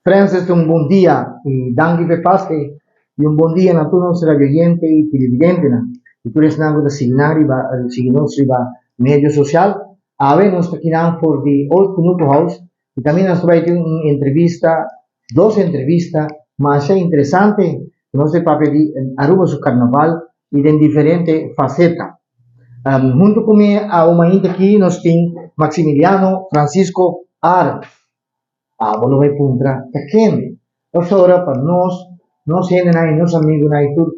Francis, un buon dia e danke per paste e un buon dia a tutti i nostri radioyenti e televidenti. E tu resnango da signari i nostri media social. Ave nos takinan for the Old Kunuto House y también nos trae una entrevista, dos entrevistas más interesantes, no sé papel de Aruba su carnaval y de diferentes facetas. Junto conmigo a uma aqui nós tem Maximiliano Francisco Ar. Vou vai puntra takende. Ora para nós gente aí, nós amigos aí tudo,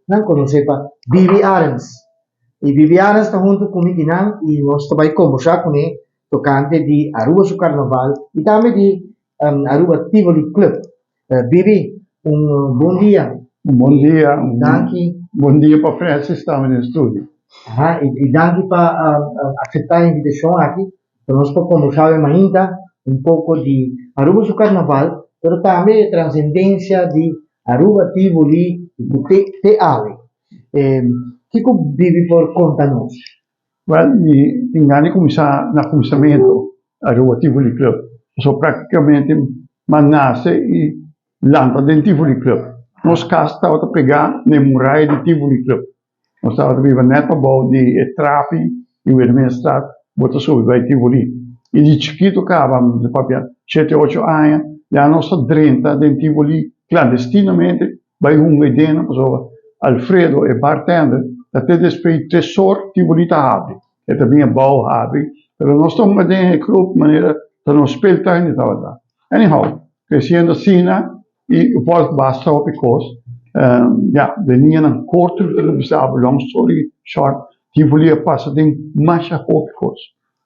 não conhecer para Bibi Arens. E Bibi Arens está junto comigo e nós também conversar com ele tocante de Aruba su carnaval e também de Aruba Tivoli Club. Bibi, bom dia. Bom dia. Danke. Bom dia para Francis, estamos no estúdio. E danke para aceitar a invitação aqui, para nós conversar ainda um pouco de Aruba su carnaval, mas também a transcendência de Aruba Tivoli te Ale. Que Bibi por conta-nos? Well, tingani começar no começamento Aruba Tivoli Club. So praticamente nasce e lanta dentro Tivoli Club. Nós cá estava a pegar na muralha de Tivoli Club. Nós estava a viver neto bom de trapi e o administrado bota sobre vai Tivoli. E de chiquito acabamos de papel 7, 8 anos, já nós 30 dentro Tivoli clandestinamente vai medena, pessoa Alfredo e bartender, até depois tesor Tivoli tá abre. E também é bom abre, mas nós estamos medena club maneira de nós speltuin e tal lá. Anyhow, crescendo assim, e o povo basta op because de niet een korte long story short, Tivoli passa tem mais a because.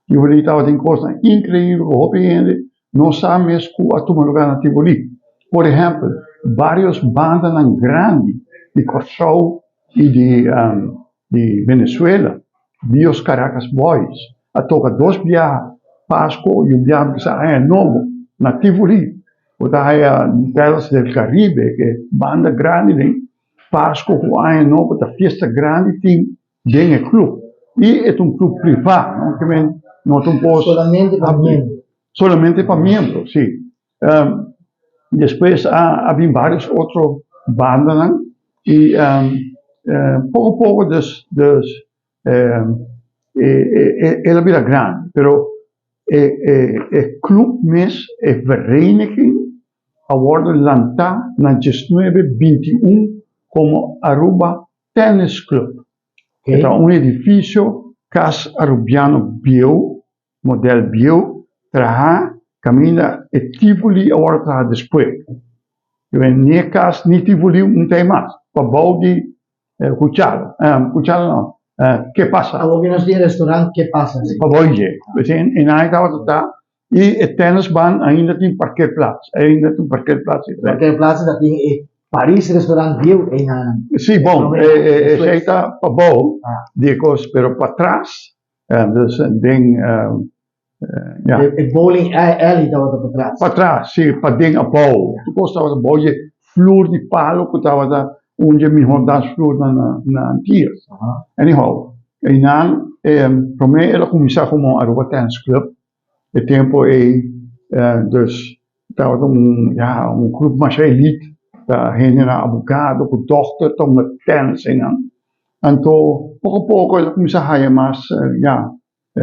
Tivoli estava tem coisa incrível, hopiende, não sabe mesmo a tomar lugar na Tivoli. Por exemplo, vários bandas grandes de Kosovo e de Venezuela, Bios Caracas Boys, a toca 2 dias Páscoa e dia que é novo na Tivoli. O da Delas del Caribe, que banda grande tem Páscoa com ano novo, da festa grande tem dentro clube. E é clube privado, não que não solamente para membros. Solamente para membros, sim. Depois havia vários outros bandas e pouco ela vira grande, pero club mesmo é vereniging award lanta na 1921 como Aruba Tennis Club. Okay. É um edifício Cas Arubiano Bio, modelo Bio, traha caminha e Tivoli agora traha depois. Eu nem Cas nem Tivoli não tem mais. Para balde Cuchalo não. Que passa? Algo nos diz restaurante que passa? Para balde. Em aí estava e o tennis ban ainda tem parkeerplaats. Parkeerplaats dat tem Paris restaurant Bio em Sim, bom, é está para bom, digos, pero para trás, dus ding, bowling alley estava para trás. Para trás, sim, para ding a bom. Tu gostava de bom, flor de palo que estava da onde melhor das flor na antiga. Anyhow, e dan, para mim ela começou como Aruba Tennis Club. O tempo dus estava grupo mais elite. Hij era advogado, com dochter, tom met tennis en dan. Então, pouco a pouco, ele começou a ganhar mais,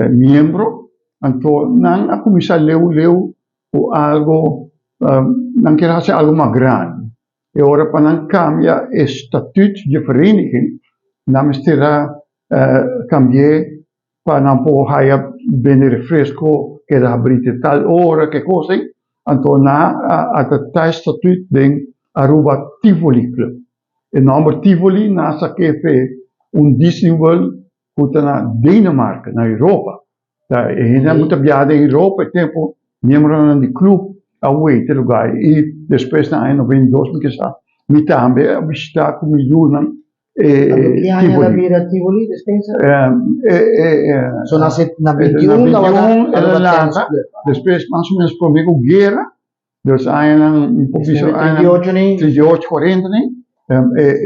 membro. Então, não começou a ler algo, não queria ser algo mais grande. E agora, para não cambiar o estatuto de vereniging, não mistura cambiar para não poder ganhar bem refresco, que da abrir tal hora, que coisa. Então, a tal estatuto de Aruba Tivoli Club. O nome Tivoli nasa que foi Disney World que na Dinamarca, na Europa. Ainda muito viajado em Europa, tempo membro do clube away te lugar e depois na ano 92 me está me também a visitar com Miluna Tivoli despensa sono na 21 ela lança depois mais ou menos comigo guerra dus ayun ang proviso 38, 40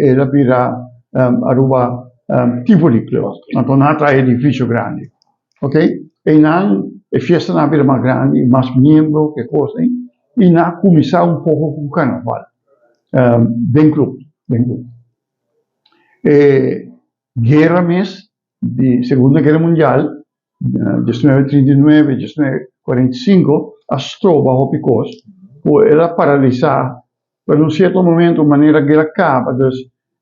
ela vira Aruba Tivoli Club. Então nata é edifício grande, ok? E não é festa na vira mais grande, mais membro que coisa, e na começar um pouco com o carnaval. Bem clube. Guerra mesmo, de Segunda Guerra Mundial, 1939, 1945, as tropas hopicos, ela paralisar, por um certo momento, de maneira que ela acaba, então,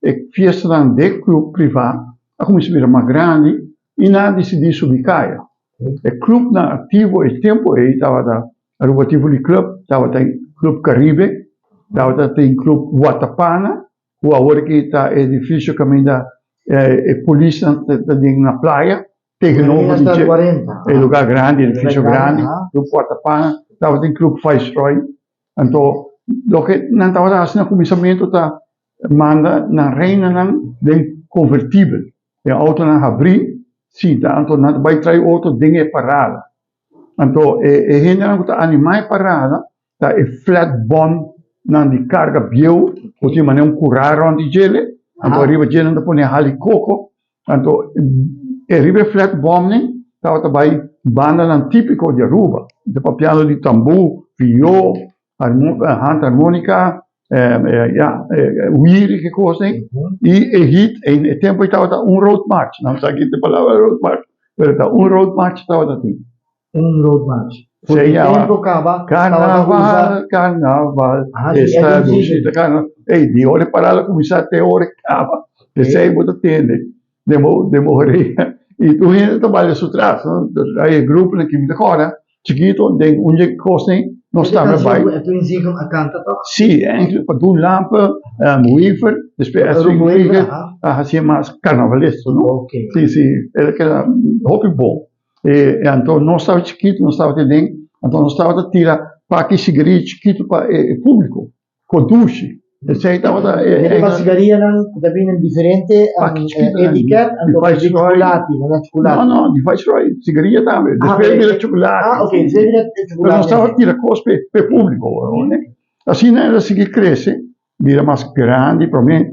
a festa de clube privado, a começar a vir mais grande, e nada decidiu se ubicar. O clube na ativo, o tempo, estava da Aruba Tivoli Club, estava da Clube Caribe, estava da Clube Watapana, o agora que está edifício caminho da polícia na praia, tegenover Hasta 40. é lugar grande, edifício grande, Ah. Clube Watapana, estava da Clube Viceroy, então, do que não estava assim no começamento, tá manda na reina não de convertível, e a auto não abrir, sim, tá, então não vai trazer outro dinheiro parada, então gente não está animais parada, tá é flat bomb não de carga bio, porque mané curar onde gele, então arriba gele não põe halicoco, então arriba flat bomb né, tá vai banda não típico de Aruba, de piano de tambu, viol, harmonica, wiri que coisa, e hit em tempo estava road march, não sei aqui a palavra road march, mas road march estava assim. Road march. Se tempo acaba, carnaval, esta dulce, carnaval, de hora para lá começar até hora acaba, esse aí você tem, demorei, e tu ainda trabalha isso atrás, aí grupo que me decora, chiquito, tem onde coisa, não está mais bem. Tu ensina a cantar, tá? Sim, para tu lampa, weaver, depois assim mais carnavalesco, não? Sim, era hobby bom. Então, não estava chiquito, não estava dentro, então não estava a tirar para que cigarette chiquito para o público, conduz. Você estava a cigarette também é diferente, etiqueta, então de chocolate, não é chocolate. Não, de Viceroy, cigarette também, depois vira chocolate. Ok, depois vira chocolate. Mas não estava a tirar coisas para o público, né? Assim, ela seguir cresce, vira mais grande, para mim,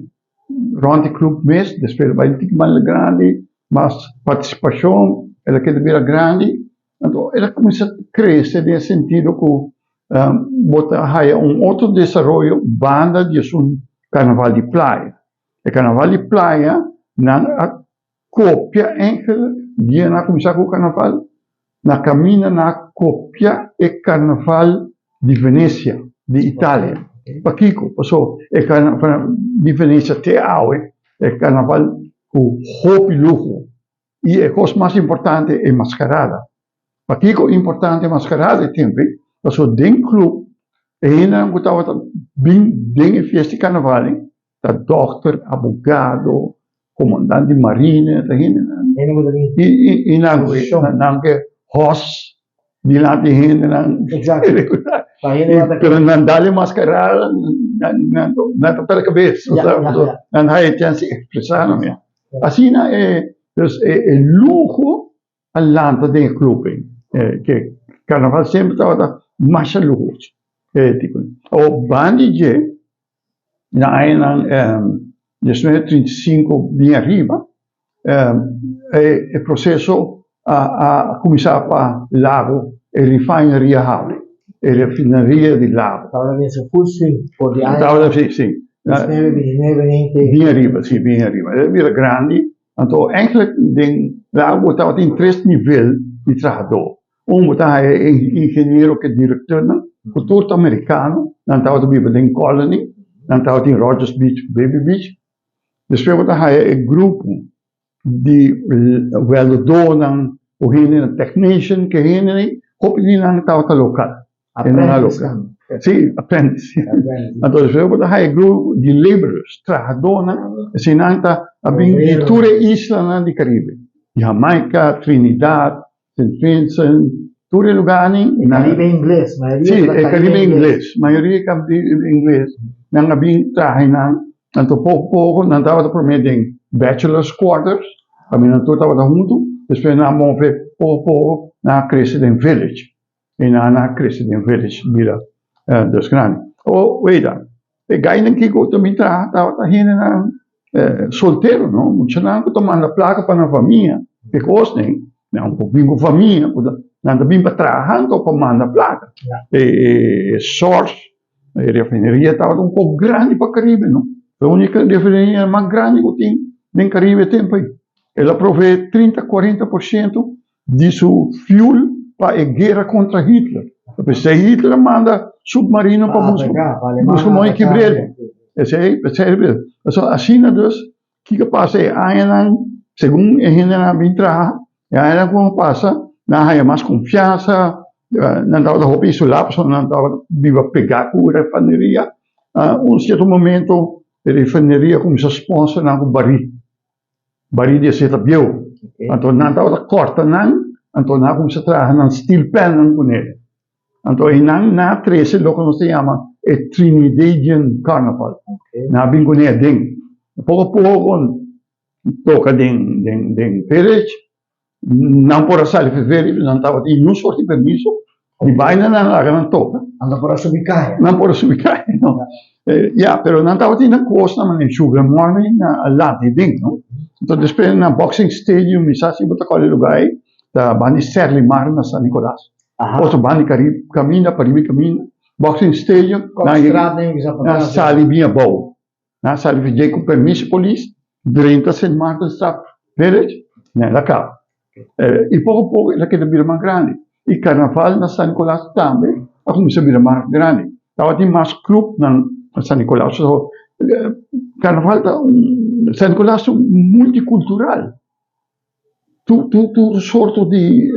durante o clube mês, depois vai ficar mais grande, mais participação, ela quer vir grande, então ela começa a crescer nesse sentido que botar outro desenvolvimento, banda de carnaval de praia. O carnaval de praia, na cópia, dia na começar com o carnaval, na caminha na cópia o carnaval de Venezia, de Itália. Paquico, passou o carnaval de Venezia até hoje, o carnaval com roupa e luxo. E a coisa mais importante é mascarada. Paquico importante é mascarada sempre, passou dentro do clube, e ainda não estava bem dentro da festa de carnaval, tá doctor, advogado, comandante de marinha, e não que host, de lá de gente, não dá-lhe mascarada, não para a cabeça, não há chance de expressar, não é? Assim, é luxo a lanta do clube, que carnaval sempre estava mais luxo. O bandije, na 1935 bem arriba, o processo a começar para Lago e refinaria Havre, e refinaria de Lago. Estava nesse full swing, por de Estava sim. 19, bem arriba, sim, bem arriba. Era grande, então, eigenlijk, Lago estava em 3 níveis de trabalhador. Estava engenheiro que diretor, futuro americano, não estava vivendo em Colony, não estava em Rogers Beach, Baby Beach. Depois estava um grupo de velador, o technician, que não estava local. Sim, aprendiz. Então, depois estava um grupo de laborers, trabalhadores, assim, não estava de toda a isla do Caribe. Jamaica, Trinidad, St. Vincent, todo lugar Caribe inglês, sim, Caribe inglês, maioria Caribe inglês, não havia trabalho, então pouco, não estava prometendo bachelor's quarters, a mim não estava junto, depois não move pouco, na Crescent Village, e na Crescent Village, vira dos grandes. Oh, veja, o gaino que eu também estava solteiro, não? Muito não, tomando a placa para a família, que coisa, não, um pouquinho com família, Nanta bem trabajando para mandar plata. Source, a refineria estava um pouco grande para o Caribe, não? A única refineria mais grande que tem no Caribe tempo aí. Ela provê 30-40% de seu fuel para a guerra contra Hitler. Se Hitler manda submarino para buscar mais quebrado. Assim, o que passa é que, segundo a gente não trabalha, a gente passa, não há mais confiança, não dá para roubar isso lá, não dá para pegar com a refineria. Certo momento, a refineria começa a sponsorar com baril de seta bio. Então, não dá para cortar, então não começa a trabalhar no steel pan com ele. Então, na 13, lo que nós chamamos é Trinidadian Carnival. Na bingonia ding. Pouco a pouco, toca ding village. Não por sair de village, não estava de nenhum sorte de permisso. De baina não toca. Anda por subir Não por subir, não. Pero não estava de na costa, mas em Sugar Morning, lá de ding, não? Então, depois na Boxing Stadium, me sabe se botar qual lugar, da Bani Serli Mar na San Nicolás. Outro Bani caminha, Paribi caminha. Boxing Stadium, na sala vinha boa. Na sala vinha com permisso polícia, 30 St. Martin's Strap Village, na cá. E pouco a pouco, ela quer vir mais grande. E carnaval na San Nicolás também, a começar a vir mais grande. Estava de mais clube na San Nicolás. Carnaval San Nicolás é multicultural. Tu sorte de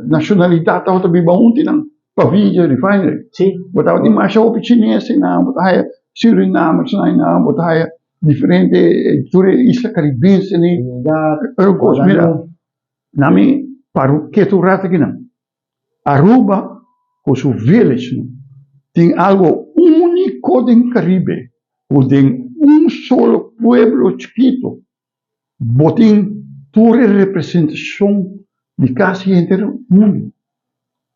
nacionalidade estava também bom, não? Pavilha, refinery. Sim. Botava de mais roupa chinesa, não? Botava Suriname, não? Botava diferente isla caribense, não? Mira, na minha, para o que tu rata aqui, não? Aruba, com seu village, não? Tem algo único no Caribe. Ou tem solo pueblo chiquito. Botem toda a representação de quase inteiro mundo.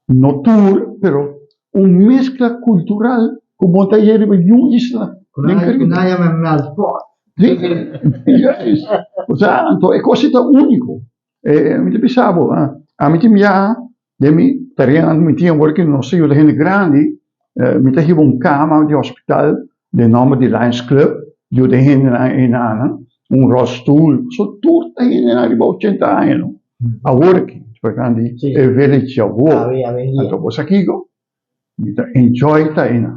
No tour, pero uma mescla cultural como está aí em uma isla. Sim, o sea, então é coisa único. Me pensava, a mim tinha, me tinha working no seio de gente grande, me tinha cama de hospital de nome de Lions Club, de gente na rolstoel, so tour está aí na riba 80 anos. A working. Perché è village a war. Então, você aqui, enjoy tá aí, né?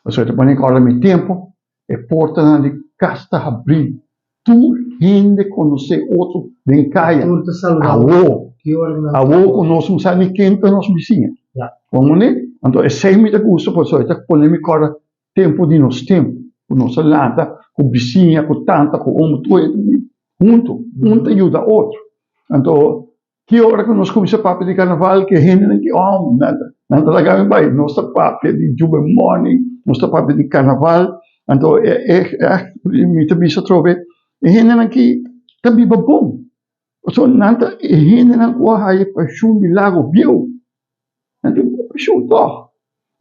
Você te põe agora meu tempo, é porta de casta abrir. Tu gente conhecer outro vem caia. A war conosco não sabe quem é nosso vizinho. Vamos né? Então, é sem muita gosto, por isso é que põe agora tempo de nosso tempo, com nossa lata, com vizinha, com tanta, com homem, tudo junto ajuda outro. Então que hora que nós começamos a papo de carnaval, que a gente não que não talaga bem, nossa papo de Juba Morning, nossa papo de carnaval, então me também se trove, a gente não que também bom, so nanta a gente não corre a paixão de lago bio, não tem paixão só,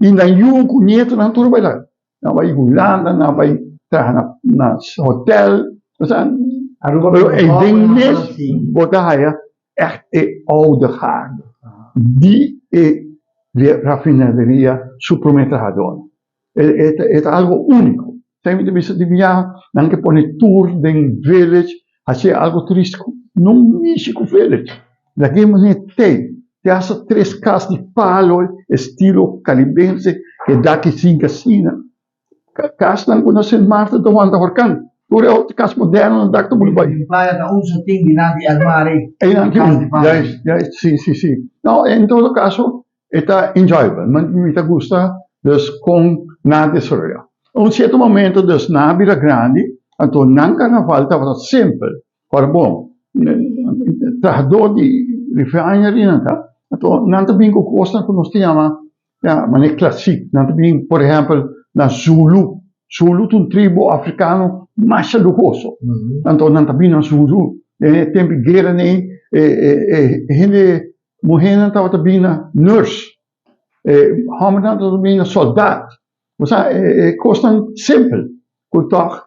e na um conheço não tudo vai lá, não vai Holanda, não vai estar na hotel, pero é bem nesse botar aí echt oude gaarde. Die raffineria supermercado. É algo único. Tem de vista de minha, não que pone tour den village, assim algo turístico, não místico village. Daqui mas tem essas 3 casas de palo, estilo caribense, que daqui 5 casina. Casa não conhece Marta do Wanda Horcan. Por é outra casa moderna, daqui do Bulbai. Praia da uso tem dinadi armare. Sim. Não, em todo caso, está enjoyable, me gusta, dus com nada sorria. Certo momento, dus na Vila Grande, então, não carnaval estava simples, para bom, trajador de refinery, então, não também com costa que nós tínhamos, mas é clássico, não também, por exemplo, na Zulu é uma tribo africana mais luxuosa. Então, não também na Zulu, tem guerra, gente, mulher estava também na nurse, homem estava também na soldado. Ou seja, coisa simples, que toch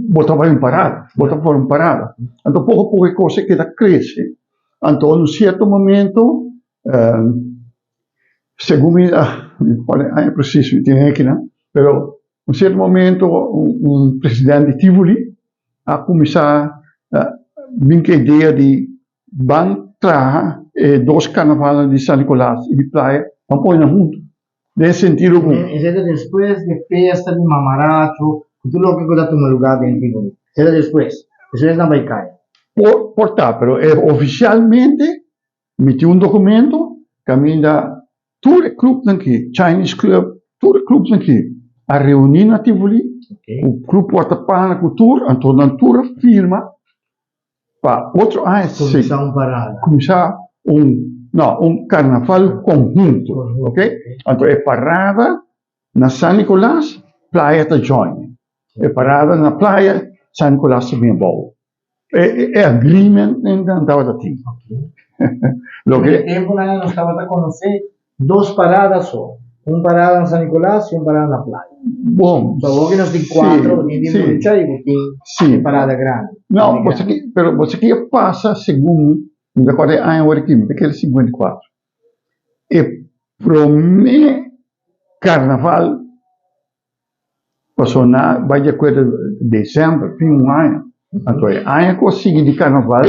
botava em parada. Então, pouco a pouco a coisa que cresce. Então, em certo momento, segundo me, é preciso, tem aqui, né? Pero, um certo momento, presidente de Tivoli a começar a vir com a ideia de trazer dois carnavais de São Nicolás e de praia, vamos pôr junto. Nesse sentido, Será después de festa de mamaracho, tú lo que cuidas tu lugar de Tivoli. Será después. Eso es na Baicaya. pero oficialmente, meti um documento, caminha todo o clube aqui, Chinese Club, todo o clube aqui, a reunir na Tivoli, o clube porta para a cultura, então na cultura firma, para outro ano, começar um carnaval conjunto, ok? Então é parada na São Nicolás, praia da Join, é parada na praia São Nicolás também bom. É agreement então da team. Lo que tempo nós estava a conhecer duas paradas só. Parada em São Nicolás e parada na praia. Bom. Só que nós temos quatro, tem parada grande. Não, você que passa segundo, agora é ano aqui, daquele 54. E pro mim, carnaval, passou vai de acordo de dezembro, fim de ano. Então, ano que eu segui de carnaval,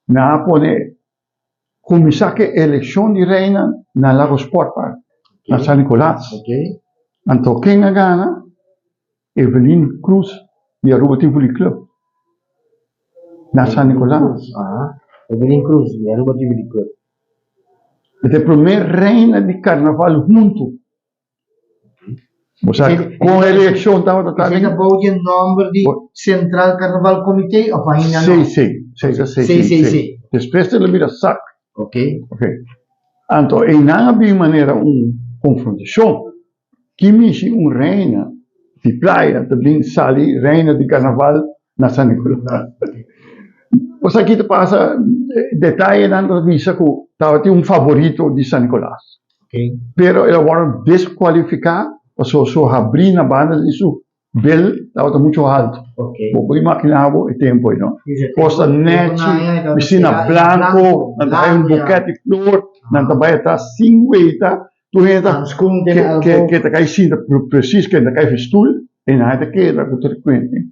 na pone começar que eleição de reina na Lago Sport Park, na São Nicolás. Então, quem ganha? Evelyn Cruz e Aruba Tivoli Club. Na São Nicolás. Evelyn Cruz e Aruba Tivoli Club. É a primeira reina de carnaval junto. Com a eleição estava tratando. Você acabou de nome de Central Carnaval Comité ou ainda não? Sim. Depois ele vira saco. Ok. Então, em não havia maneira confrontação. Que mexe reina de praia, também sali reina de carnaval na São Nicolás. Você aqui te passa detalhe na entrevista que estava um favorito de São Nicolás. Pero ele agora desqualificar, só abrir na banda isso bel estava muito alto. Vou imaginar o tempo, não? Costa net, piscina branco, não buquete de flor, não vai estar 50. Tu entra que te cai cinta preciso que te cai festul e nada que da cultura quente.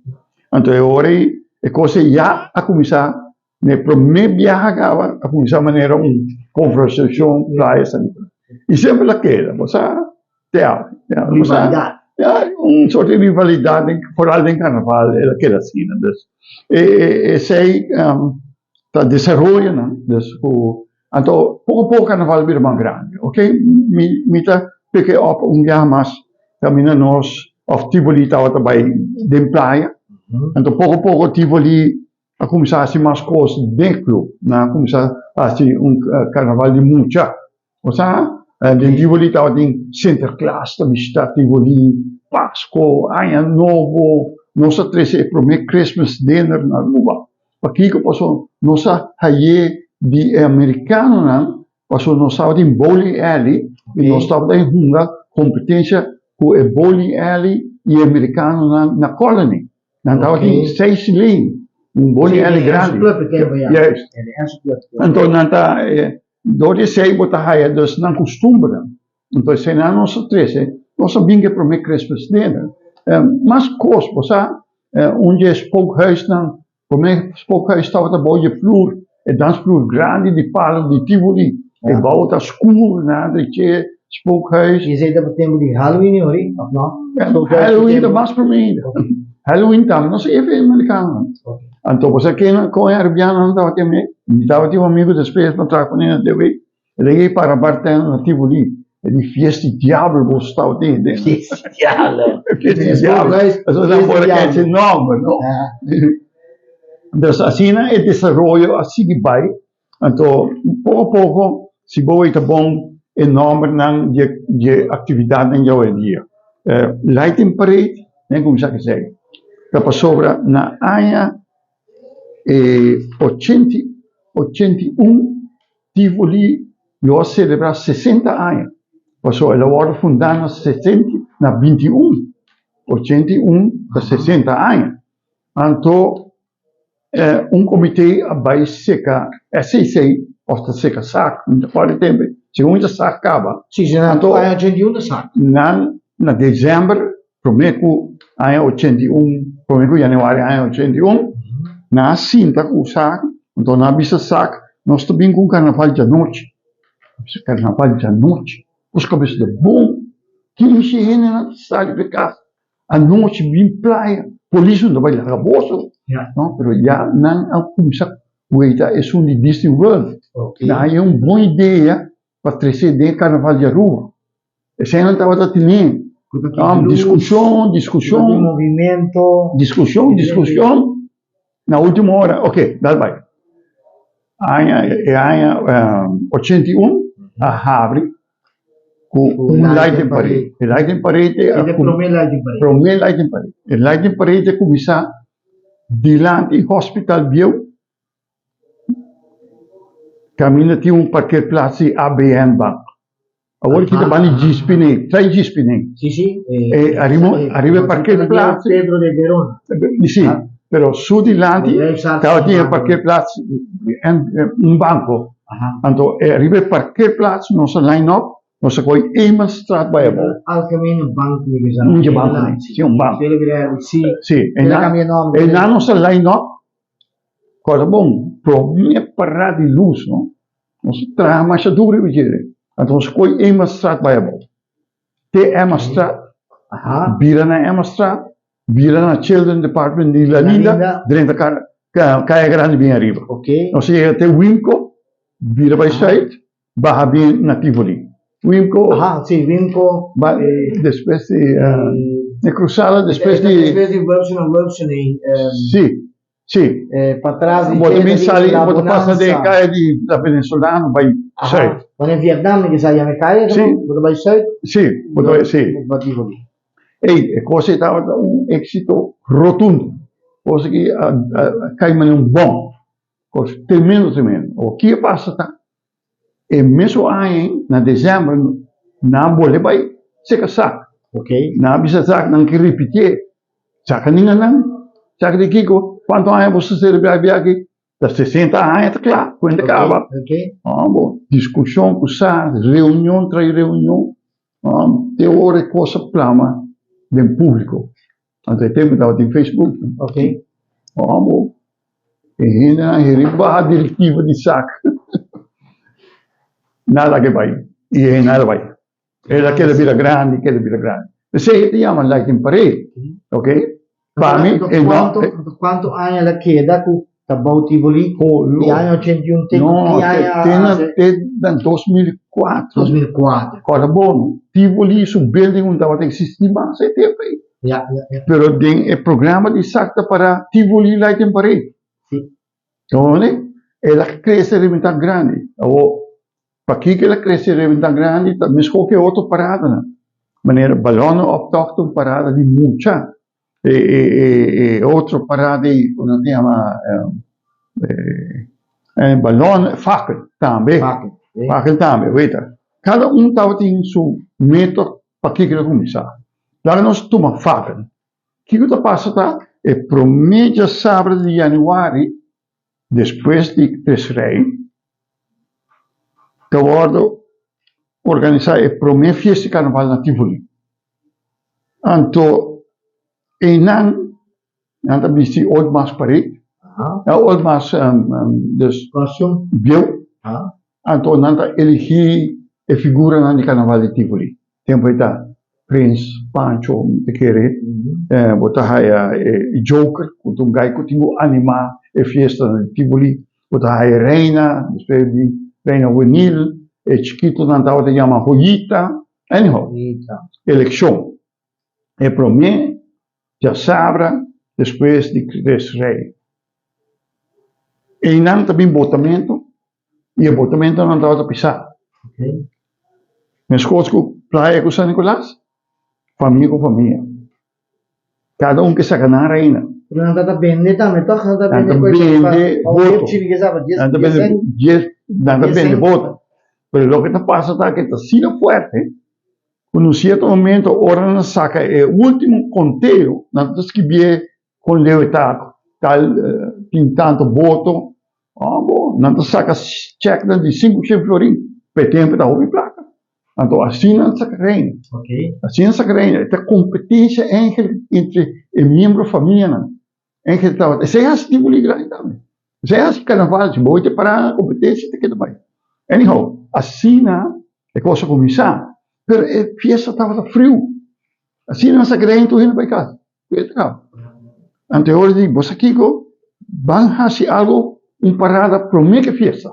Então agora é coisa já a começar, né? Primeiro viagem a começar a maneira conversação praia assim. E sempre lá queda, você rivalidade. Sorte de rivalidade fora em carnaval, ela queda assim, né? E sei está desenvolvendo, né? Então, pouco carnaval vira mais grande, ok? Me tá pick up dia mais, caminha nós, of Tivoli estava também de praia, então pouco Tivoli a começar a ser mais coisas dentro do clube, a começar a ser carnaval de muita, ou seja, de Tivoli estava em Sinterklaas, também está Tivoli, Páscoa, Ano Novo, nossa três é primeiro Christmas dinner na rua, aqui que passou nossa haie de americano, né? Passou nós estava em bowling alley e nós estava em uma competência com o bowling alley e americano na colony. Nós estava em 6 lanes, bowling alley grande. Então nós está dois sei botar aí dos não costume, então se não nós três, nós sabemos que para mim Christmas dinner, mas coisa, sabe? Onde é spookhuis não, para mim spookhuis estava da boia flor. E dansvloer grande de palen de Tivoli. E bouwt dat school na dat je spookhuis. Je zei dat het tempo de Halloween hoor, of not? Halloween dat was voor mij. Halloween tam, dat is even americano. Então você que com a arabiana não estava tinha amigo depois para trabalhar com ele depois liguei para barter na Tivoli. Ele fiesta diabo gostava dele. Fiesta diabo. Isso não pode ser esse nome, não? Então, assim, é desenvolvimento assim que vai. Então, pouco a pouco, se você está bom, enorme de atividade em hoje em dia. Lighting parade, nem como já que sei. Está sobre na área 81, Tivoli, eu celebrar 60 anos. Passou, ela foi fundada na 60, na 21, 81 a 60 anos. Então, comitê vai secar, SEC, ou seca saco, não pode ter, Segunda sak acaba. Sì, se Anto- anche anno 101 sa. Na dezembro, prometo ano 81, prometo januari ano 81, na cinta com o saco, então na bisa saco, nós também com carnaval de noite. Carnaval de noite, os cabeças de bom, que me chega na cidade de casa, a noite bem praia, polícia não vai lá a bolsa, Ja. não, pero já não há como sabe, o Eita é um de Disney World, Ok. daí é uma boa ideia para trazer de carnaval de rua. Esse ano estava a ter discussão, Tudo movimento. discussão, na última hora, ok, dá vai. Ano 81, a abre com light em parede. O light em parede Ed è promela di Bari. para o meu light em parede. O light em parede começa diante do hospital bio, caminha tinha parqueerplaats ABN Bank. Agora que está bem gispine, trai gispine. Sì, sì. Arriva parqueerplaats. Pedro de Verona. Sì, però su di lati Lei sa- stava tinha parqueerplaats un banco. Aha. Anto arriva parqueerplaats, non sa line up, non sa coi eenmaal straat bij hebben. Algemene bank di Un banco, sì, un banco. Sì. Sì, Quella cambia nome. e na non sa line up, cosa bom, pro minha parada di luz, no? Non sa tra ma sa dure vedere. Anto non sa coi eenmaal straat bij hebben. Te eenmaal straat, Aha. bira na eenmaal straat, bira na children department di La Linda, Linda. dentro Caia Grande bem arriba. Ok. Ou seja, até Wimco, vira by side, barra bem na Tivoli. Wimco, Aha, sì, Vinco. depois de cruzada, depois de... Depois di Wilson e Sì, para trás di Bom, também sai, la bota passa de Bonanza. caia da Venezuelano, vai side. Aha. Ma nel Vietnam che sai a Mecaia, Sì. dove vai sai? Sì, bota sì. Bativoli. E cosa estava un éxito rotundo. Cosa que cai um bom. Cosa tremendo. O que passa tá? E mesmo aí, na dezembro, na bolha vai se casar. Ok. Na bisa sak nang que repetir. Saka ninga nang. Saka de Kiko, quanto aí você celebrar aqui? Das 60 anos, tá claro, quando acaba. Ok. Bom, discussão com sa, reunião tras reunião, teoria coisa plama do público. Até tempo estava em Facebook. Ok. Bom, e ainda a diretiva de saco. Nada que vai. E aí nada vai. Ela quer vir grande. Se ti chiama like in parede, ok? Fammi e no. Quanto anni la chieda cu tabau Tivoli di anno 101 tempo No, di anni nel 2004. 2004. Cosa buono. Tivoli su building estava existindo, mas é tempo aí. Ja. Pero tem o programa de sacta para Tivoli like in parede. Sì. Então, ela cresce realmente grande. Para que ela cresce realmente grande, também qualquer outra parada, né? Maneira balão optóctone parada de mucha. E outra parada, como se chama, balão fackel também. Fackel também, veja. Cada estava tem seu método para que ela começar. Lá nós tomamos fackel. O que está passando? É promedia sábado de januário, depois de Três Reis, que eu organizar a primeira festa de carnaval na Tivoli. Então, anda visto oito mais parede, oito mais dus Costume. bio, então anda elegi a figura na carnaval de Tivoli. Tempo está Prince, Pancho, te querer, botar aí Joker, quando um gai que tinha animar a festa de Tivoli, botar aí Reina, depois de Reina Juvenil, e Chiquito não estava te chama Joyita, anyhow, eleição. E para mim, já sabra, depois de Três Reis. E não também votamento, e o votamento não estava a pisar. Mas coisas que praia com São Nicolás, família com família. Cada que sa ganara ainda. Non è andata bene, dammi tocca andare Andata bene bene, voto. Andata bene, voto. Pero lo que te pasa es que está sido fuerte. En un cierto momento, ahora nos saca el último conteo, nosotros que viene con lealtad, tal, pintando voto, nosotros saca check de 500 florins. per tempo da hobby placa. Então, assim não se carrega. Ok. Assim não se carrega. É competência entre os membros da família. Isso é assim que grande também. Isso é assim que carnaval, se você para a competência, tem que também. Anyhow, assim é coisa começar. Mas a festa estava frio. Assim não se carrega, tu indo para casa. Então, hoje, você aqui, van a fazer algo, parada para mim que festa.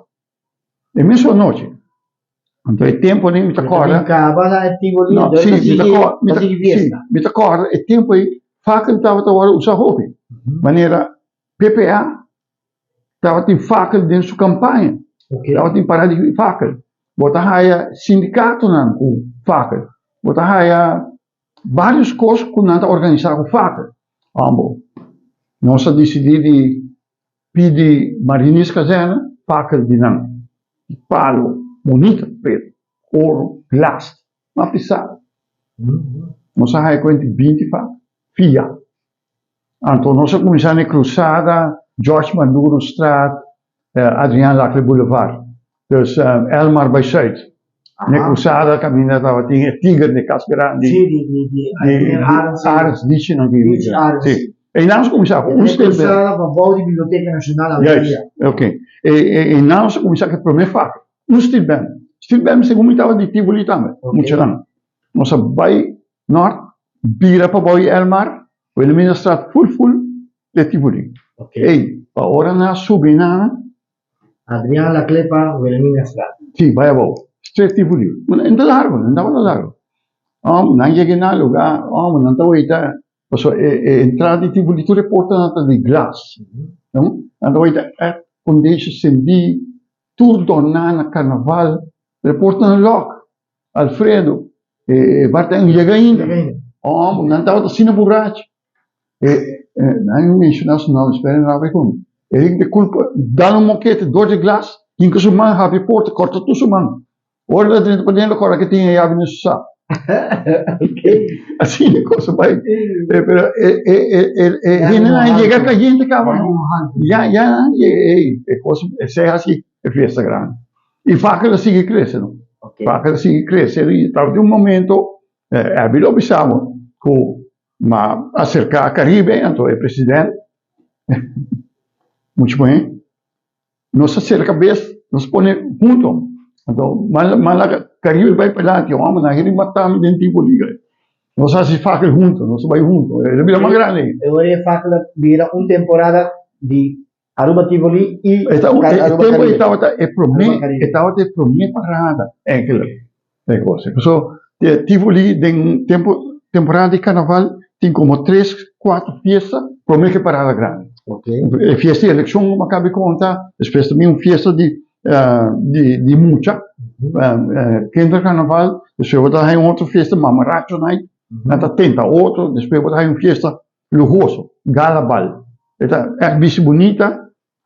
É mesmo noite. Então, é tempo nem me acorda. Acaba é Tivoli, Não, sim, fiesta. me acorda. É tempo aí, faca estava agora usar hobby. Maneira, PPA estava tem faca dentro da campanha. Estava tem parada de faca. Botar aí sindicato não com faca. Botar aí várias coisas que não organizar com faca. Nós decidimos de pedir marinis casena, faca de não. Palo, bonita, preto, ouro, glass, uma pisada. Nós temos 20 facas, FIA. Então, nós começamos a cruzada, George Maduro Straat, Adriaan Lacley Boulevard. Dus Elmar by Zuid. Na cruzada, caminha estava tinha Tigre de Casgrande. Sim, de Ares, dice não Dice Ares. Sim. E nós começamos com cruzada para a Biblioteca Nacional Yes, ok. E nós começamos a primeira faca. Stil bem. Stil bem, segundo estava de Tivoli também. Muito lang. Nós vai norte, vira para Boy Elmar, o Elemina Straat full de Tivoli. E agora nós subimos Adriaan Lacley para Wilhelmina Straat. Sim, vai a Boy. Straight Tivoli. Não largo, não estava largo. Não cheguei na lugar, não estava aí. So, entrada de Tivoli, tu reporta nada de glass. Então, quando deixa sentir, tudo tornar carnaval, reporta no lock. Alfredo, Bartang chega ainda. Não estava assim na borracha. Não mencionar o nome, espera, não vai como. Ele de culpa, dá um moquete, dor de glass, em que sua mãe abre porta, corta tudo sua mão. Ora, dentro para dentro, agora que tinha a chave no saco. Assim a coisa vai. Não chega com a gente, cara. É assim, é festa grande. E faca sigue crescendo. Faca sigue crescendo. E estava de momento, havia observado que acercar a Caribe, então é presidente. Muito bem. Nós acerca a cabeça, nós põe junto. Então, mas Caribe vai para lá, que vamos na rede matar dentro de Tivoli. Nós fazemos faca junto, nós vai junto. É bem mais grande. Agora faca vira temporada de Aruba Tivoli e Aruba Caribe. Estava de primeira parada. É aquilo. É coisa. So, Tivoli, temporada de carnaval, tem como 3, 4 festas, primeira parada grande. Festa de eleição, como acabei de contar, depois também uma festa de mucha, Kindercarnaval, depois vai ter outra festa, Mamaracho Night, nata tenta outro, depois vai ter uma festa lujoso, Galabal. É bem bonita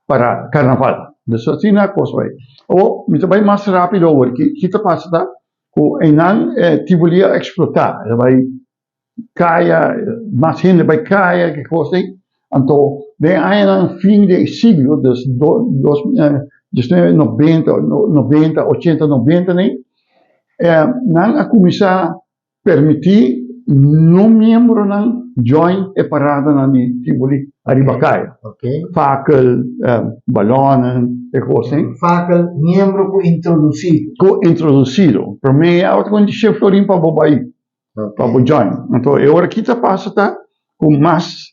para Carnaval. Então, assim é a coisa vai. Ou, vai mais rápido agora, que está passando, que não Tivoli a explotar, vai cair, mais gente vai cair, que coisa aí. Então, aí no fim do siglo, dos 90, 80, 90, né? Não a começar a permitir não membro não join e parada na Tivoli Aribacaia. Fackel, balões, e coisa assim. Fackel, membro introduzido. Introduzido. Para mim, é outra coisa de chefe Florim para bobai, para join. Então, agora aqui está passa tá com mais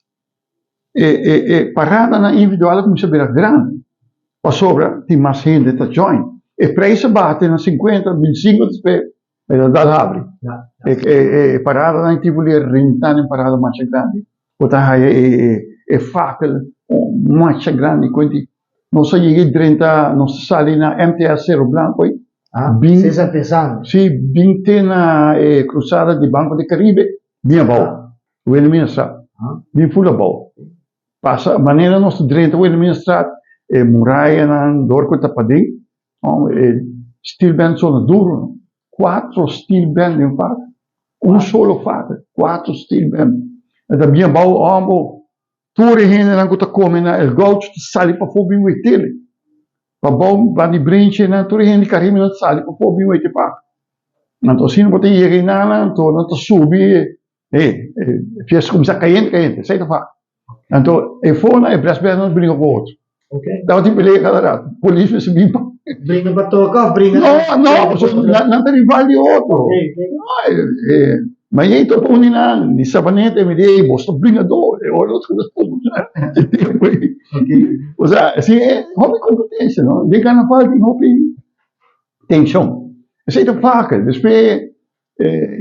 parada na individual começa a virar grande. Para sobra, tem mais gente que join. E preço bate na 50, 25, dá abre. Parada na Tivoli rentando em parada mais grande. Botar é faca, mais grande. Quando nós cheguei 30, nós saímos na MTS Cerro Blanco. Vocês artesanos? Sim, 20 na cruzada de Banco de Caribe, bem bom. O Elemina Straat, bem full bom. Passa, maneira nós 30, o Elemina Straat, muralha na Dorco Tapadei, steel band solo duro, 4 steel band em faca, solo faca, 4 steel band. É bem bom, tudo ainda não está comendo, o gaúcho sai para fora bem o tele. Pabom, van die brintje na tu hindi karim na sali po po biway ti pa. Nanto sino po ti yeri na nanto nanto subi fies kum sa kayen sai ta fa. Nanto e fona e bras bras non brinco ko. Okay. Dapat ti pili ka ra. Police sa bipa. Bring na ba to ka? Bring No, so nanto rivali otro. Okay. Ma ito po ni Sabanete mi dei bosto brigadore o lo okay. O sea, sì, hobby competenza, no? Die gaan vaak in hobby tension. Er zitten vaker. Dus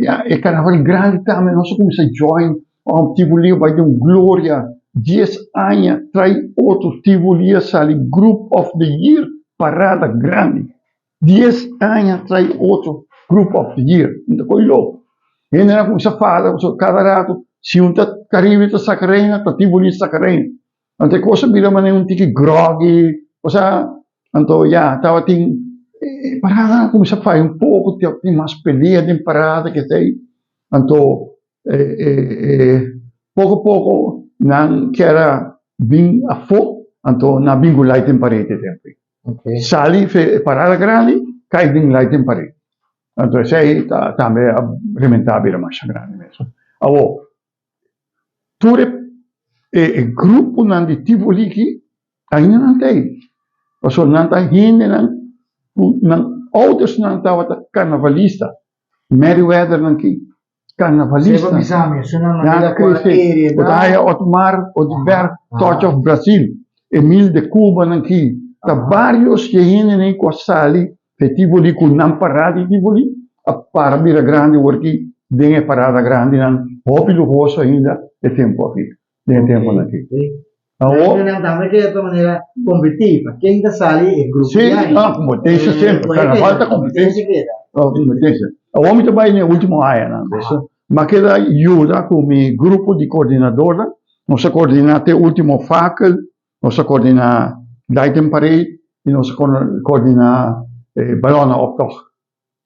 ja, ik kan wel grande tamen, non so come si join, om Tivoli bij de Gloria, 10 anni, tra i 8 Tivoli sali Group of the Year, parada grande. 10 anni, tra i 8 Group of the Year. Não coi logo. E não era como se fala, cada rato, se um tá carivita sacarena, tá Tivoli sacarena. Ante cosa bila man yung tiki groggy, o sea, anto ya, tawa ting parada como se faz um pouco tem mais pelia de parada que tem, anto pouco não quer bem a fo, anto na bingo light em parede tempo. Okay. Sali parada grande, cai bem light em parede. Anto sei também alimentável mais grande mesmo. Awo, ture grupo nan di Tivoli ki ainda não tem. O so não tá hindi nan ouders nan tawat carnavalista. Meriwether nan ki carnavalista. Seba bisami, sunan Ja, na cresce. O daia Otmar Odibert Torch of Brazil. Emil de Cuba nan ki. Ta vários que hindi nem quasali pe Tivoli ku nan paradi Tivoli. A parabira grande worki dinge parada grande nan hopi lujoso ainda e tempo aqui. Del tempo aqui. Non andava che de maniera competitiva. Quem da sali e gruppo. Sì, no, competenza sempre. Carnaval da competenza. Competenza. O homem também no último ano, adesso. Ma che da aiuta come gruppo di coordinadora, non si coordina te ultimo fackel, non si coordina Leiden Parade, non si coordina Ballona optocht.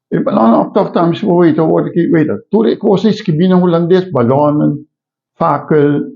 E Ballona optocht dan misschien weet dat. Toen ik was iets binnen Hollandes, ballonnen, fackel,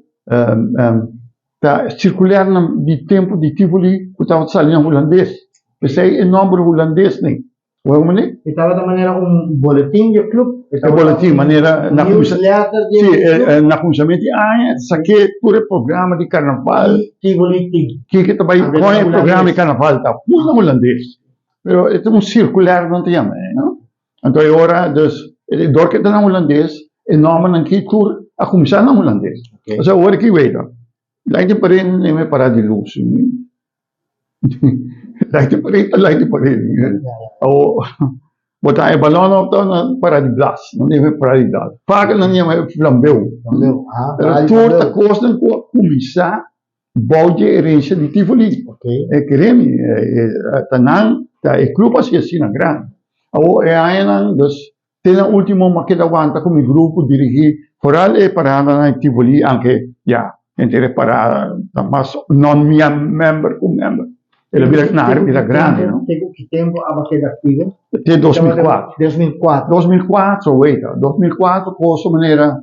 da circular di tempo di Tivoli, estava salindo holandês. Pensei em nome holandês, nem. Hoe moet ik? Estava da maneira boletim de club. Boletim, maneira na newsletter de club. Na começamento de ano, saquei todo o programa de carnaval. Tivoli. Que também põe o programa de carnaval, tá? Não holandês. Pero é circular, não tem não? Então agora, door que está na holandês, e nome não que tour a começar na holandês. Então agora que veio. Leiden Parade nem me parar de luz. Leiden Parade. O botar balão opto para de glas, não deve para de glas. Paga não é flambeu. Toda coisa não começar balde herança de Tivoli. É creme, tanan, é clube assim na grande. O é aí não, dus tem o último maquete aguanta como grupo dirigir, foral é parada na Tivoli, anche ja. Entre parada, mas non mia member com member. Ele vira grande, não? Que tempo a bater ativo? Até 2004. 2004, wait. 2004, cosa maneira,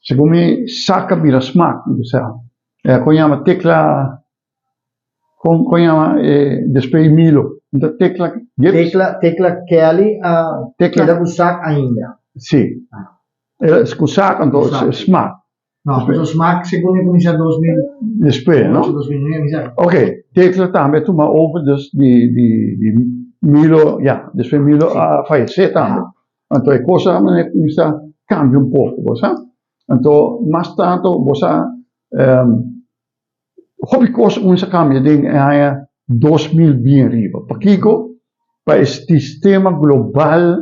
secondo me, saca vira smaak, conhama tecla, conhama despei Milo. Então, tecla Kelly, tecla da Bussac ainda. Sim. Scusac, então, smaak. No, questo smaak secondo comincia 2000. Después, no? 2009, Ok, tecla também toma over dus die Milo, ja, después Milo fallecer também. Então, a coisa começa cambia um pouco, você? Então, mais tanto, você, hobby coisa começa a cambiar, ding é 2000 bem riba. Porque para este sistema global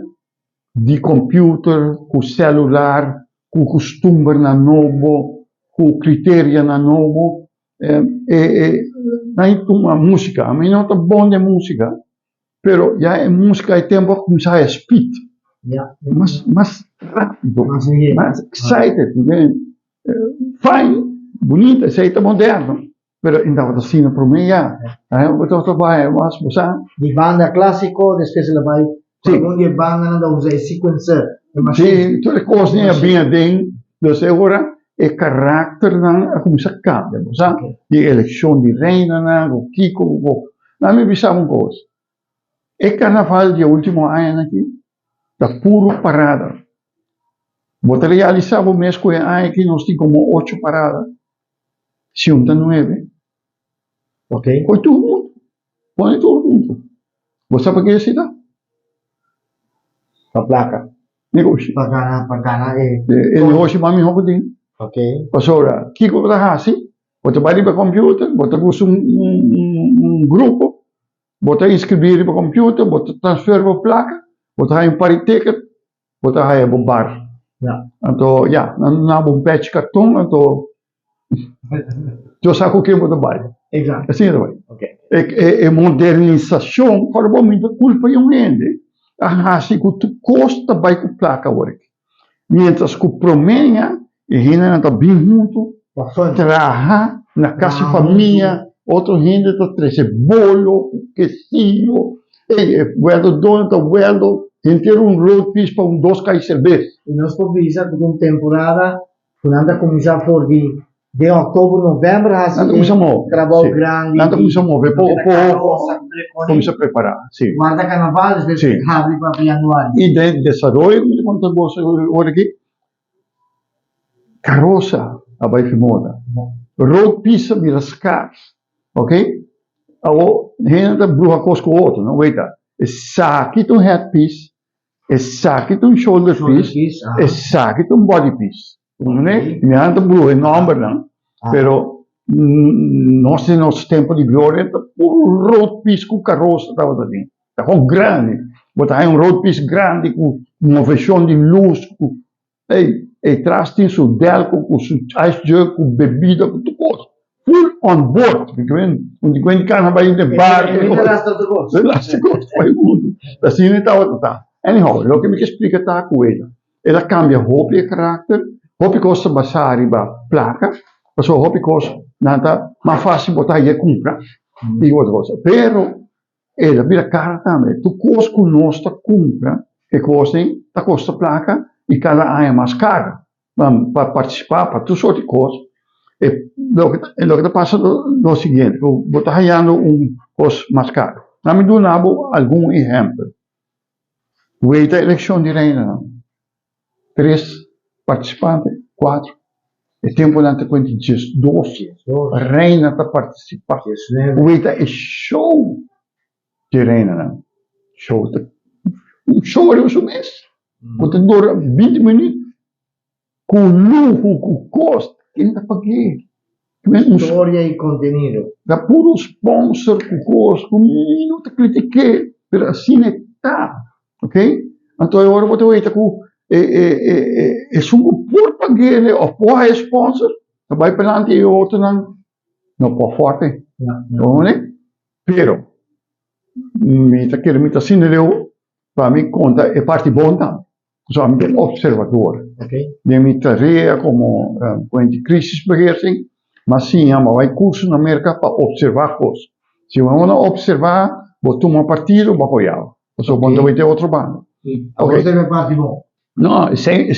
de computer, com celular, com costume na novo, com critério na novo, não uma música, a mim não é bom de música, pero já é música é tempo que começa a speed, mais rápido, mais excited, fine, bonita, aceita moderno, pero ainda está assim para mim já, eu estou vai, mas você, de banda clássico, depois ela vai de banda não dá usar sequencer. Sim, tutte cose ne abbiamo dentro, dus agora e karakter ng kung sa cambia. Sa di eleksyon di reina na, o kiko, o nami bisang cos. E carnaval di ultimo anno aqui, da puro parada. Bota realizar o mês que aqui nós temos como 8 paradas. Se 9. Ok? Põe todo mundo. Põe todo mundo. Você sabe o que é isso? A placa. Negócio. Pagana eh. E negócio mami hoko din. Ok? Pasora, kiko ka hasi, bota bali pa computer, bota gusto grupo, bota inscrever pa computer, bota transfer pa placa, bota hay pari ticket, bota hay bar. Ja. Anto, ja, na patch karton, anto, eu saco que bota bali. Exato. Assim é vai. Ok. E modernização, para o momento, culpa é um ende. A hasi que tu custa vai com placa work. Mientras que promenha, e ainda não está bem junto, Bastante. trabalhar na casa de família, outro ainda está trazendo bolo, quesinho, o dono está vendo, inteiro road piece para 2 caixas de cerveja. E nós provisa com temporada, quando anda começar por de outubro, novembro, assim, Nada começa a mover. trabalho grande. Nada começa a mover, Carroça, começa a preparar. Sim. guarda carnaval, às vezes Sim. abre para januário. E de desenvolvimento, como conta você agora aqui, carroça, a vai moda. Road piece vira scarf, ok? Awo, ainda bruxa cosco outro, não veita. É saque um head piece, é saque um shoulder piece, é saque um body piece. Não é? E ainda bruxa enorme, não? Pero nós temos tempo de glória, o road piece com carroça estava ali. Está grande, botar road piece grande com uma versão de luz, com e traz tem seu delco, com seu ice jug, com bebida, com tudo. Full on board. Onde quando carna vai de bar. Elástico, vai mundo. Assim não está. Anyhow, o que me explica está com ela. Ela cambia roupa e caráter. Roupa costa basar e placa. Mas roupa costa nada mais fácil botar aí e comprar. E outra coisa. Pero ela vira cara também. Tu costa com nós compra que costa placa e cada ano é mais caro para participar, para tudo sorte de coisas. E o que passa é o seguinte, eu vou estar ganhando coisa mais caro. Eu me dou algum exemplo. Veio a eleição de reina. 3 participantes, 4. E tempo de quanto dias? 12. A reina está participando. Veio a show de reina. Show é o mês. Você dura 20 minutos com luxo, com custo, quem está pagando? História e conteúdo. Dá puro sponsor com custo, com minuto critiquei, mas assim está, ok? Então agora você vai ter que é um por pagar ou por sponsor, vai para lá e outro não pode forte, não é? Pero me está querendo assim leu para mim conta é parte boa. Somente observador. De minha tarefa como crisisbeheersing, mas sim, vai curso na América para observar coisas. Se vamos observar, vou tomar partido, vou apoiar. Só quando vai ter outro bando. Ok. Você é parte bom? Não, sei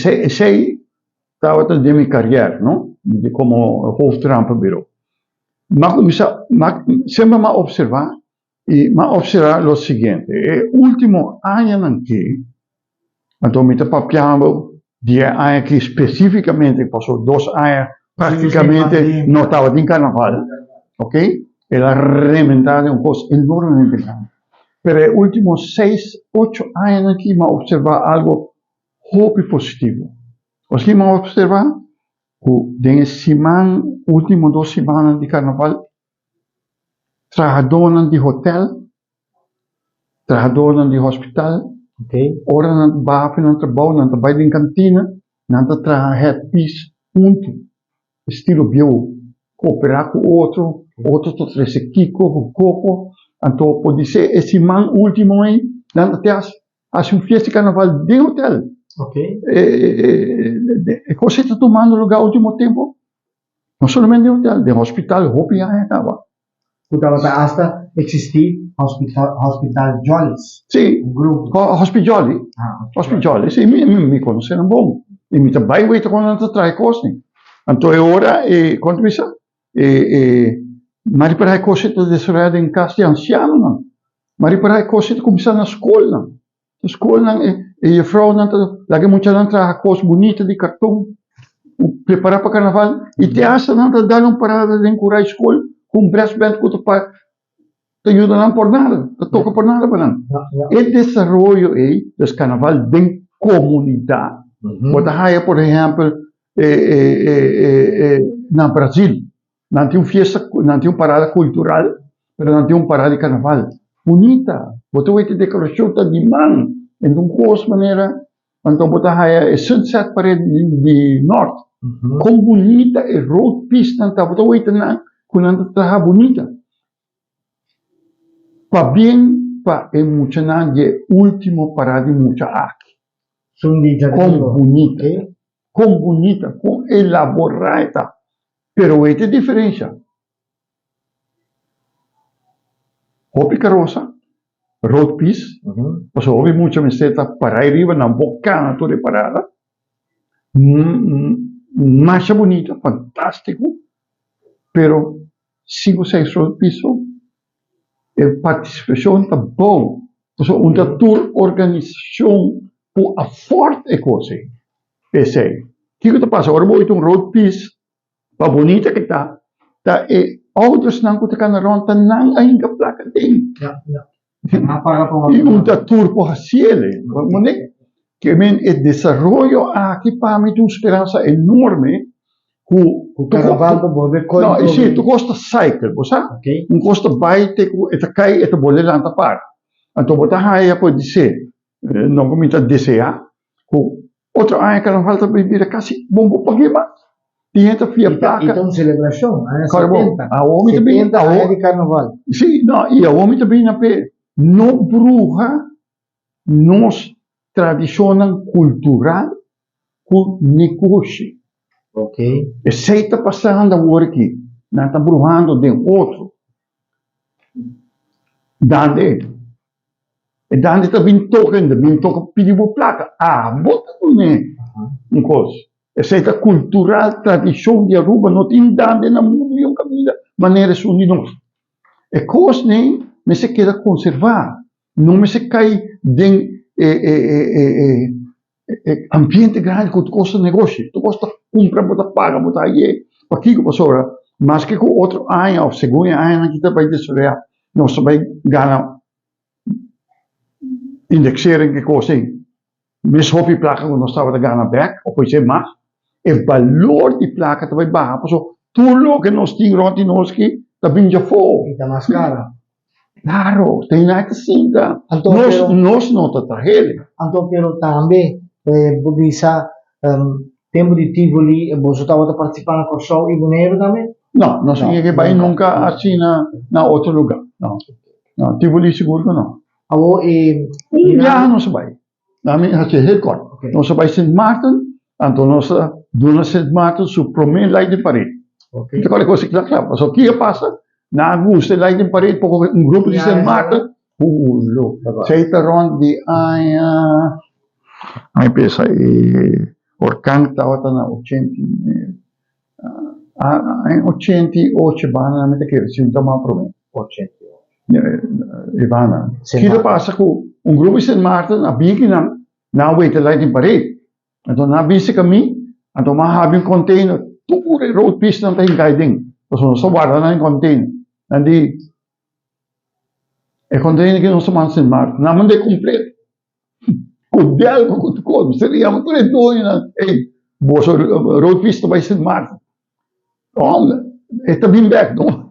estava de minha carreira, não? Como hoofdrampen virou. Mas sempre me observar e me observar o seguinte: o último ano aqui então, me papiando de ano que especificamente passou 2 anos, praticamente não estava em carnaval, ok? Ela rementada coisa enormemente grande. Mas os últimos 6, 8 anos aqui, me observar algo hope positivo. Aqui me observar que nas últimas 2 semanas de carnaval, trabalhadores de hotel, trabalhadores de hospital, ora não vai no trabalho em cantina, não trabalha head piece, ponto. Estilo bio, cooperar com outro traz kiko, com coco, então pode ser esse man último aí, não até as festa de carnaval de hotel. Ok. Você está tomando lugar último tempo, não somente de hotel, de hospital, roupa já estava. Hasta existir Hospital Jollies. Sim, um grupo. Hospital Jolly, sim, me conheceram bom. E me também vai quando não traz coisa. Então, agora, quanto isso? Mas para a coisa de desarrollar em casa de anciano, não. Mas para a coisa de começar na escola, não. Na escola, não, e a vrouw, não, lagi muita não traga coisa bonita de cartão, preparar para carnaval, e te acha, não, dar uma parada de encurar a escola, com um braço bem que te ajuda não por nada, te toca por nada, para não. O desenvolvimento do carnaval de comunidade. Bota por exemplo, no Brasil, não tem uma festa, não tem uma parada cultural, mas não tem uma parada de carnaval. Bonita. Bota a decoração tá de man, em uma coisa maneira, então bota a sunset parade de norte. Com bonita e road pista, então bota a na, com anda traja bonita. Para bem, para emocionar, é último parada de muita aqui. Com bonita, com elaborada. Pero esta diferença. Hopi carroça, road piece, passou houve muita meseta para arriba na bocana toda parada. Marcha bonita, fantástico. Pero 5 ou 6 road piece, a participação está bom. Então, uma tour organização por a forte coisa. Esse aí. O que está passando? Agora vou ter um road piece, para bonita que está. Outros não que na ronda não ainda placa tem. E uma tour por cielo, que o desenvolvimento aqui para mim tem uma esperança enorme. O carnaval para volver com não, sim, tu gosta cycle, sabe? Gosta bike, eta cai, eta bolle lá na par. Então botar aí pode dizer, não comenta desejar. Outro ano carnaval também vira quase bombo para queimar. Tinha fia placa. Então celebração, anos 70. A homem também a de carnaval. Sim, não, e a homem também na pé. Não bruxa nos tradição cultural com negócio. E se está passando agora aqui, não está bruxando de outro. Dande também toca pediu placa. Bota um coisa. Essa cultural tradição de Aruba não tem dande na mundo e caminho maneira unidos. É coisa nem me se queda conservar, não me se cai de ambiente grande que tu gosta de negócio, tu gosta comprar, botar paga, botar aí, aqui que passou, mas que com outro ano ou segundo ano que vai desfrutar, nós vai ganhar indexeren que coisa aí. Mas hobby placa quando nós estava ganhando back, ou coisa mais. O valor de placa também baixa. Então, tudo que nós tínhamos ontem, nós que também já foi. Está mais cara. Claro, tem nada assim. Nós não está tragédia. Então, pero também, bisa tempo de Tivoli, você estava participando com o show e Boneiro também? Não, nós não que vai nunca assim na outro lugar. Não, Tivoli seguro que não. Já não se vai. Na minha record. Nós vai St. Martin. Então, nós dona St. Martin su primeiro light de parede. Então, qual é a coisa que está claro? Mas o que passa? Na agosto, light de parede, porque um grupo de St. Martin, se está ronde de aí pensa, Orkan estava na 88 bana, na que se toma problema. 88. Ivana. O que passa com um grupo de St. Martin, a bem que não vai ter light de parede. Então, na vista kami, então, mahabing container, tudo road piece não tem guiding. Então, nós guarda na container. Nandi, container que nós somos St. Martin, não mande completo. O diálogo com o corpo, seria muito doido, boso road piece vai St. Martin. Então, está bem back, não?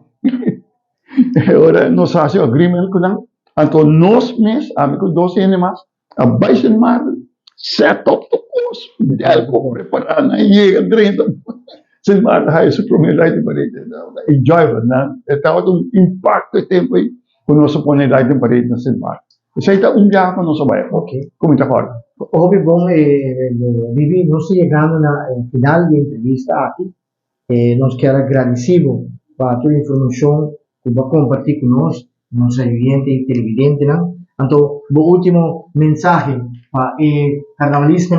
Agora, nós fazemos agreement com não. Então, nós mesmos, amigos, 12 anos mais, a St. Martin, set up the course, diálogo preparado, na chega, 30. St. Martin, aí, o primeiro light de parede, enjoyable, né? Estava um impacto de tempo aí, quando nós põe light de parede na St. Martin. Isso aí está dia com nosso bairro. Como está agora? Hobby bom, Vivi, nós chegando na final da entrevista aqui, nós quero agradecido para toda a informação que vai compartilhar conosco, nosso evidente e televidente, né? Então, o último mensagem para carnavalista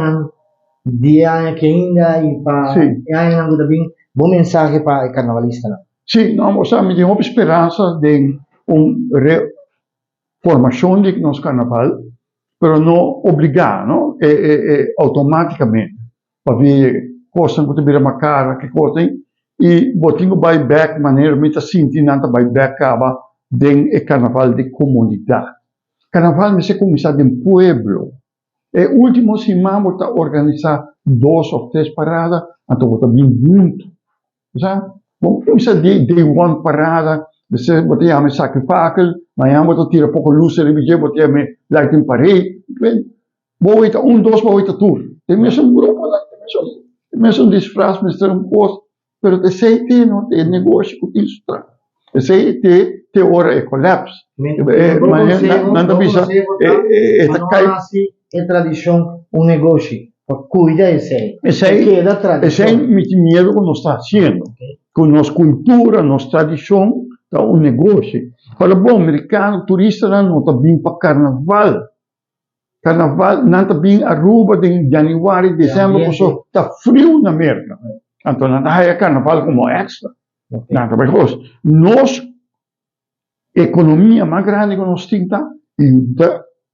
di anni che ainda e pa Sì. e hai anche bem bom mensagem para o carnavalista não. Sim, nós temos esperança de uma reformação de nosso carnaval, mas não obrigar, não? Automaticamente. Para ver coisas que vira uma cara, que coisa, e botinho buyback, maneira, muita sentimento buyback acaba de carnaval de comunidade. Carnaval me se começar de pueblo. E último semana vou organizar 2 ou 3 paradas, então vou bem junto. Já? Bom, começar de one parada, você botar a me sacrificar, amanhã vou tirar pouco luz, vou ter me like em parede, vou ir 2, vou ir tour. Tem mesmo grupo lá, tem mesmo disfraz, mas tem posto, pero te sei que não tem negócio com isso, tá? Te sei que hora é colapso. Mas nada bisa, é tradição, negócio. Cuida esse aí. Esse é muito medo que nós está fazendo. Com nossa cultura, nossa tradição, tá negócio. Fala, bom, americano, turista não está bem para carnaval. Carnaval não está bem Aruba de janeiro, dezembro, porque está frio na América. Então não está carnaval como extra. Porque nossa economia mais grande que nós temos, e o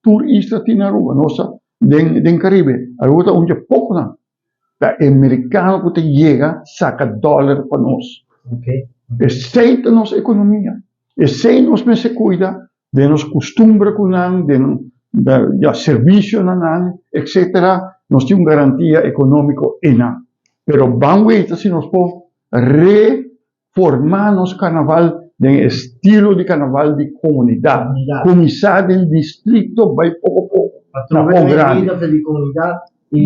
turista tem na Aruba, nossa den Caribe, Aruba onde é pouco não. O americano que chega saca dólar para nós. Aceita nossa economia. Esse nós se cuida de nos costumes com nós, de serviço na nós, etc. Nós temos garantia econômica enorme. Pero vamos ver se nós podemos reformar nosso carnaval de estilo de carnaval de comunidade. Começar em distrito, vai pouco a pouco. De comunidade.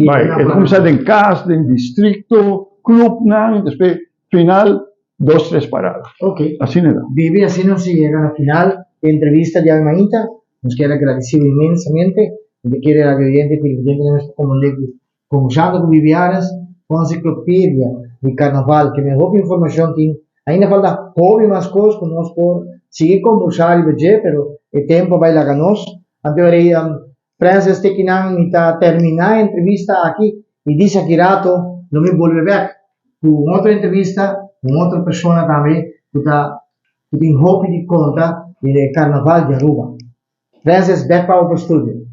Vai, começar em casa, em distrito, clube, depois, final, 2, 3 paradas. Ok. Assim é. Vivi, así nos llega al final de entrevista de Almaíta. Nos queda agradecido inmensamente. De quiere la oyente televidente de nuestro conversando con Vivianas, con enciclopedia de carnaval, que mejor información tiene. Ainda falta pouco mais coisas que nós por seguir conversar e ver, pero o tempo vai lá ganos. Anteriormente, Francis tem que terminar a entrevista aqui e disse aqui rato, não me volve back com outra entrevista com outra pessoa também que tem hope de conta de carnaval de Aruba. Francis, back para o estúdio.